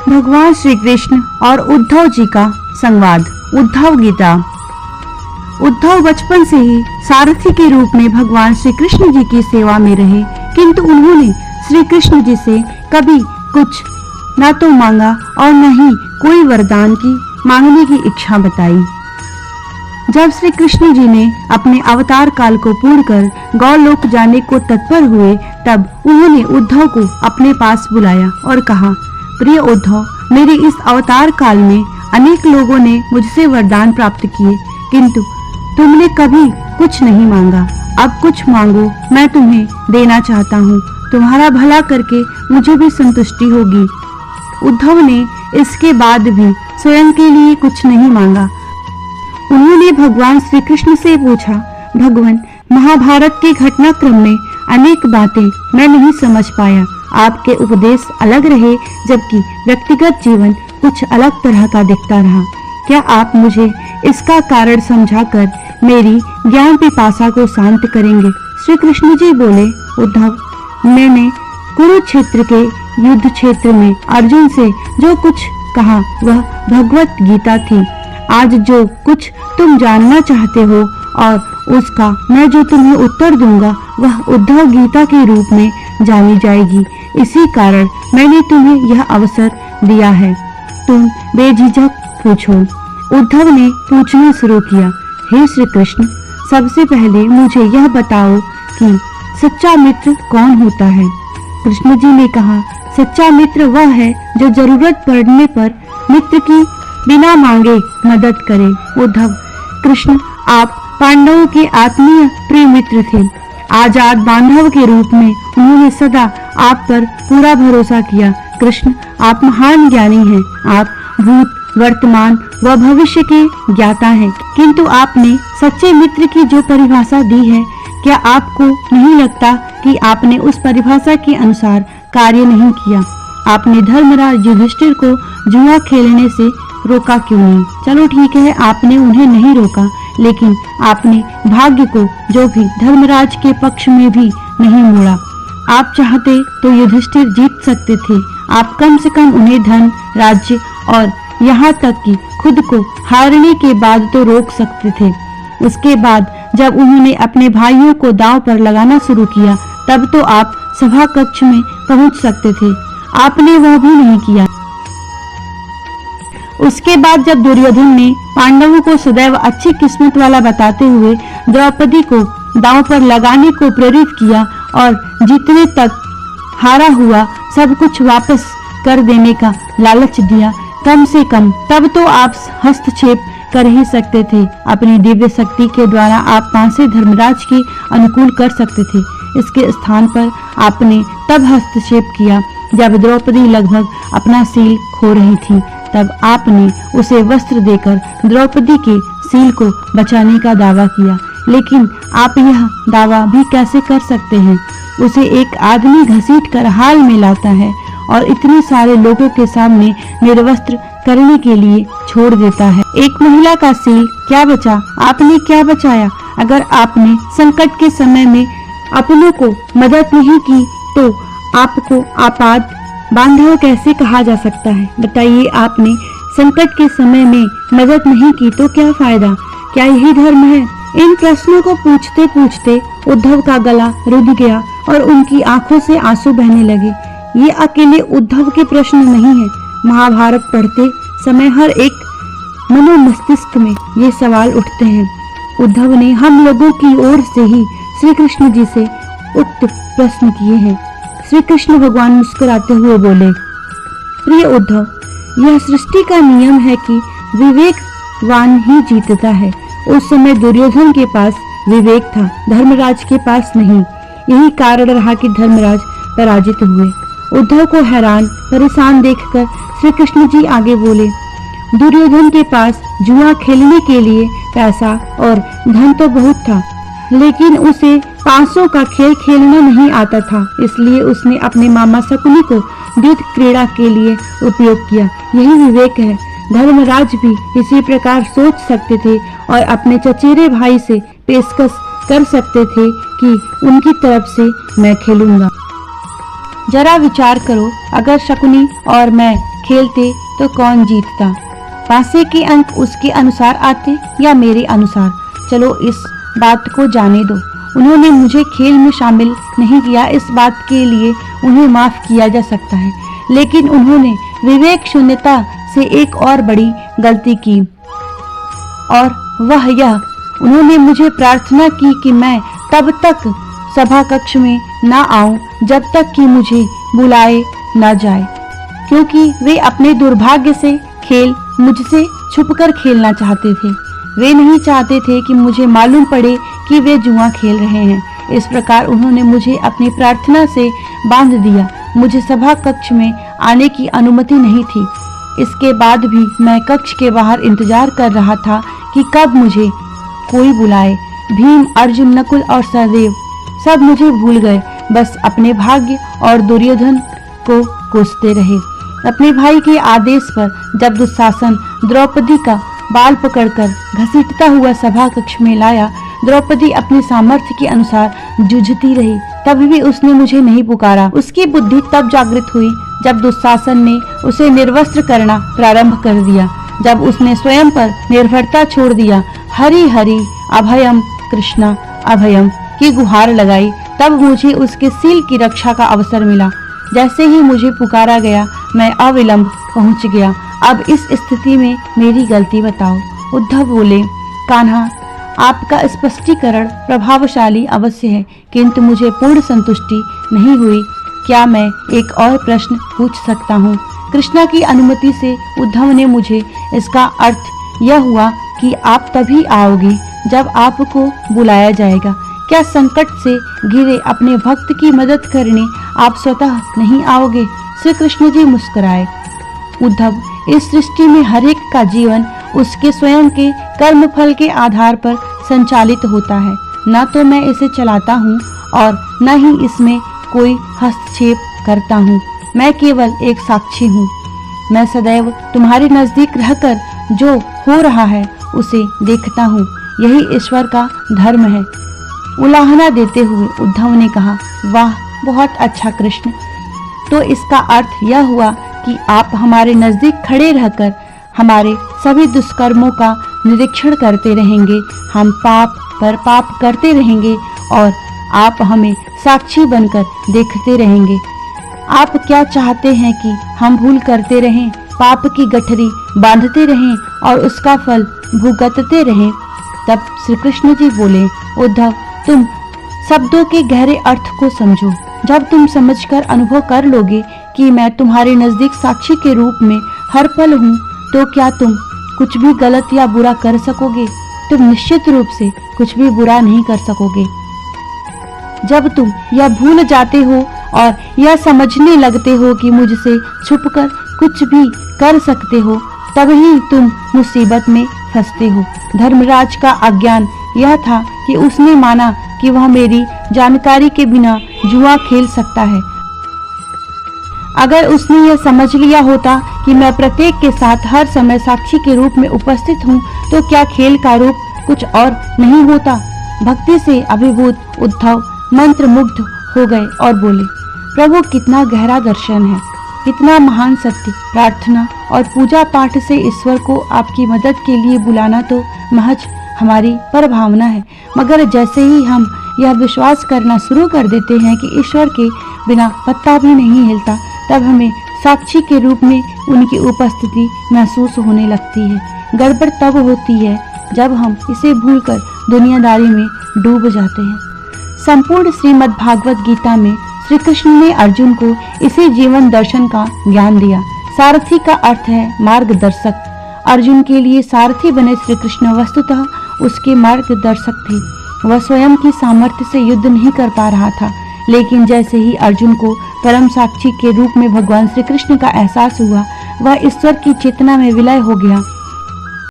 भगवान श्री कृष्ण और उद्धव जी का संवाद। उद्धव गीता। उद्धव बचपन से ही सारथी के रूप में भगवान श्री कृष्ण जी की सेवा में रहे, किंतु उन्होंने श्री कृष्ण जी से कभी कुछ न तो मांगा और न ही कोई वरदान की मांगने की इच्छा बताई। जब श्री कृष्ण जी ने अपने अवतार काल को पूर्ण कर गौलोक जाने को तत्पर हुए, तब उन्होंने उद्धव को अपने पास बुलाया और कहा, प्रिय उद्धव, मेरे इस अवतार काल में अनेक लोगों ने मुझसे वरदान प्राप्त किए, किंतु तुमने कभी कुछ नहीं मांगा। अब कुछ मांगो, मैं तुम्हें देना चाहता हूँ। तुम्हारा भला करके मुझे भी संतुष्टि होगी। उद्धव ने इसके बाद भी स्वयं के लिए कुछ नहीं मांगा। उन्होंने भगवान श्री कृष्ण से पूछा, भगवान, महाभारत के घटनाक्रम में अनेक बातें मैं नहीं समझ पाया। आपके उपदेश अलग रहे, जबकि व्यक्तिगत जीवन कुछ अलग तरह का दिखता रहा। क्या आप मुझे इसका कारण समझाकर मेरी ज्ञान पिपासा को शांत करेंगे? श्री कृष्ण जी बोले, उद्धव, मैंने कुरुक्षेत्र के युद्ध क्षेत्र में अर्जुन से जो कुछ कहा वह भगवत गीता थी। आज जो कुछ तुम जानना चाहते हो और उसका मैं जो तुम्हें उत्तर दूंगा वह उद्धव गीता के रूप में जानी जाएगी। इसी कारण मैंने तुम्हें यह अवसर दिया है। तुम बेझिझक पूछो। उद्धव ने पूछना शुरू किया, हे श्री कृष्ण, सबसे पहले मुझे यह बताओ कि सच्चा मित्र कौन होता है? कृष्ण जी ने कहा, सच्चा मित्र वह है जो जरूरत पड़ने पर मित्र की बिना मांगे मदद करे। उद्धव, कृष्ण, आप पांडवों के आत्मीय प्रिय मित्र थे। आजाद बांधव के रूप में उन्होंने सदा आप पर पूरा भरोसा किया। कृष्ण, आप महान ज्ञानी हैं। आप भूत, वर्तमान व भविष्य के ज्ञाता हैं, किंतु आपने सच्चे मित्र की जो परिभाषा दी है, क्या आपको नहीं लगता कि आपने उस परिभाषा के अनुसार कार्य नहीं किया? आपने धर्मराज युधिष्ठिर को जुआ खेलने से रोका क्यों नहीं? चलो ठीक है, आपने उन्हें नहीं रोका, लेकिन आपने भाग्य को जो भी धर्मराज के पक्ष में भी नहीं मोड़ा। आप चाहते तो युधिष्ठिर जीत सकते थे। आप कम से कम उन्हें धन, राज्य और यहाँ तक कि खुद को हारने के बाद तो रोक सकते थे। उसके बाद जब उन्होंने अपने भाइयों को दांव पर लगाना शुरू किया, तब तो आप सभा कक्ष में पहुंच सकते थे। आपने वह भी नहीं किया। उसके बाद जब दुर्योधन ने पांडवों को सदैव अच्छी किस्मत वाला बताते हुए द्रौपदी को दांव पर लगाने को प्रेरित किया और जीतने तक हारा हुआ सब कुछ वापस कर देने का लालच दिया, कम से कम तब तो आप हस्तक्षेप कर ही सकते थे। अपनी दिव्य शक्ति के द्वारा आप पांसे धर्मराज के अनुकूल कर सकते थे। इसके स्थान पर आपने तब हस्तक्षेप किया जब द्रौपदी लगभग अपना सील खो रही थी। तब आपने उसे वस्त्र देकर द्रौपदी के सील को बचाने का दावा किया, लेकिन आप यह दावा भी कैसे कर सकते हैं? उसे एक आदमी घसीट कर हाल में लाता है और इतने सारे लोगों के सामने निर्वस्त्र करने के लिए छोड़ देता है। एक महिला का सील क्या बचा? आपने क्या बचाया? अगर आपने संकट के समय में अपनों को मदद नहीं की तो आपको आपात बांधव कैसे कहा जा सकता है? बताइए, आपने संकट के समय में मदद नहीं की तो क्या फायदा? क्या यही धर्म है? इन प्रश्नों को पूछते पूछते उद्धव का गला रुध गया और उनकी आंखों से आंसू बहने लगे। ये अकेले उद्धव के प्रश्न नहीं है। महाभारत पढ़ते समय हर एक मनो मस्तिष्क में ये सवाल उठते हैं। उद्धव ने हम लोगों की ओर से ही श्री कृष्ण जी से उक्त प्रश्न किए हैं। श्री कृष्ण भगवान मुस्कुराते हुए बोले, प्रिय उद्धव, यह सृष्टि का नियम है कि विवेकवान ही जीतता है। उस समय दुर्योधन के पास विवेक था, धर्मराज के पास नहीं। यही कारण रहा कि धर्मराज पराजित हुए। उद्धव को हैरान परेशान देखकर श्री कृष्ण जी आगे बोले, दुर्योधन के पास जुआ खेलने के लिए पैसा और धन तो बहुत था, लेकिन उसे पांसों का खेल खेलना नहीं आता था, इसलिए उसने अपने मामा शकुनी को युद्ध क्रीड़ा के लिए उपयोग किया। यही विवेक है। धर्मराज भी इसी प्रकार सोच सकते थे और अपने चचेरे भाई से पेशकश कर सकते थे कि उनकी तरफ से मैं खेलूंगा। जरा विचार करो, अगर शकुनी और मैं खेलते तो कौन जीतता। पासे के अंक उसके अनुसार आते या मेरे अनुसार, चलो इस बात को जाने दो। उन्होंने मुझे खेल में शामिल नहीं किया, इस बात के लिए उन्हें माफ किया जा सकता है, लेकिन उन्होंने विवेक शून्यता से एक और बड़ी गलती की, और वह यह, उन्होंने मुझे प्रार्थना की कि मैं तब तक सभा कक्ष में न आऊं जब तक कि मुझे बुलाए न जाए, क्योंकि वे अपने दुर्भाग्य से खेल मुझसे छुपकर खेलना चाहते थे। वे नहीं चाहते थे कि मुझे मालूम पड़े कि वे जुआ खेल रहे हैं। इस प्रकार उन्होंने मुझे अपनी प्रार्थना से बांध दिया। मुझे सभा कक्ष में आने की अनुमति नहीं थी। इसके बाद भी मैं कक्ष के बाहर इंतजार कर रहा था कि कब मुझे कोई बुलाए। भीम, अर्जुन, नकुल और सहदेव सब मुझे भूल गए, बस अपने भाग्य और दुर्योधन को कोसते रहे। अपने भाई के आदेश पर जब दुशासन द्रौपदी का बाल पकड़कर घसीटता हुआ सभा कक्ष में लाया, द्रौपदी अपने सामर्थ्य के अनुसार जूझती रही, तब भी उसने मुझे नहीं पुकारा। उसकी बुद्धि तब जागृत हुई जब दुशासन ने उसे निर्वस्त्र करना प्रारंभ कर दिया, जब उसने स्वयं पर निर्भरता छोड़ दिया। हरि हरि अभयम कृष्णा अभयम की गुहार लगाई, तब मुझे उसके सील की रक्षा का अवसर मिला। जैसे ही मुझे पुकारा गया, मैं अविलंब पहुंच गया। अब इस स्थिति में मेरी गलती बताओ। उद्धव बोले, कान्हा, आपका स्पष्टीकरण प्रभावशाली अवश्य है, किंतु मुझे पूर्ण संतुष्टि नहीं हुई। क्या मैं एक और प्रश्न पूछ सकता हूँ? कृष्णा की अनुमति से उद्धव ने मुझे इसका अर्थ यह हुआ कि आप तभी आओगे जब आपको बुलाया जाएगा। क्या संकट से घिरे अपने भक्त की मदद करने आप स्वतः नहीं आओगे? श्री कृष्ण जी मुस्कुराए। उद्धव, इस सृष्टि में हर एक का जीवन उसके स्वयं के कर्म फल के आधार पर संचालित होता है। न तो मैं इसे चलाता हूँ और न ही इसमें कोई हस्तक्षेप करता हूँ। मैं केवल एक साक्षी हूँ। मैं सदैव तुम्हारे नजदीक रहकर जो हो रहा है उसे देखता हूँ। यही ईश्वर का धर्म है। उलाहना देते हुए उद्धव ने कहा, वाह, बहुत अच्छा कृष्ण। तो इसका अर्थ यह हुआ कि आप हमारे नजदीक खड़े रहकर हमारे सभी दुष्कर्मों का निरीक्षण करते रहेंगे। हम पाप पर पाप करते रहेंगे और आप हमें साक्षी बनकर देखते रहेंगे। आप क्या चाहते हैं कि हम भूल करते रहें, पाप की गठरी बांधते रहें और उसका फल भुगतते रहें? तब श्री कृष्ण जी बोले, उद्धव, तुम शब्दों के गहरे अर्थ को समझो। जब तुम समझकर अनुभव कर लोगे कि मैं तुम्हारे नजदीक साक्षी के रूप में हर पल हूँ, तो क्या तुम कुछ भी गलत या बुरा कर सकोगे? तुम निश्चित रूप से कुछ भी बुरा नहीं कर सकोगे। जब तुम यह भूल जाते हो और यह समझने लगते हो कि मुझसे छुपकर कुछ भी कर सकते हो, तभी तुम मुसीबत में फंसते हो। धर्मराज का अज्ञान यह था कि उसने माना कि वह मेरी जानकारी के बिना जुआ खेल सकता है। अगर उसने यह समझ लिया होता कि मैं प्रत्येक के साथ हर समय साक्षी के रूप में उपस्थित हूँ, तो क्या खेल का रूप कुछ और नहीं होता? भक्ति से अभिभूत उद्धव मंत्र मुग्ध हो गए और बोले, प्रभु, कितना गहरा दर्शन है, कितना महान सत्य। प्रार्थना और पूजा पाठ से ईश्वर को आपकी मदद के लिए बुलाना तो महज हमारी परभावना है, मगर जैसे ही हम यह विश्वास करना शुरू कर देते हैं कि ईश्वर के बिना पत्ता भी नहीं हिलता, तब हमें साक्षी के रूप में उनकी उपस्थिति महसूस होने लगती है। गड़बड़ तब होती है जब हम इसे भूलकर दुनियादारी में डूब जाते हैं। संपूर्ण श्रीमद् भागवत गीता में श्री कृष्ण ने अर्जुन को इसी जीवन दर्शन का ज्ञान दिया। सारथी का अर्थ है मार्गदर्शक। अर्जुन के लिए सारथी बने श्री कृष्ण वस्तुतः उसके मार्गदर्शक थे। वह स्वयं की सामर्थ्य से युद्ध नहीं कर पा रहा था, लेकिन जैसे ही अर्जुन को परम साक्षी के रूप में भगवान श्री कृष्ण का एहसास हुआ, वह ईश्वर की चेतना में विलय हो गया।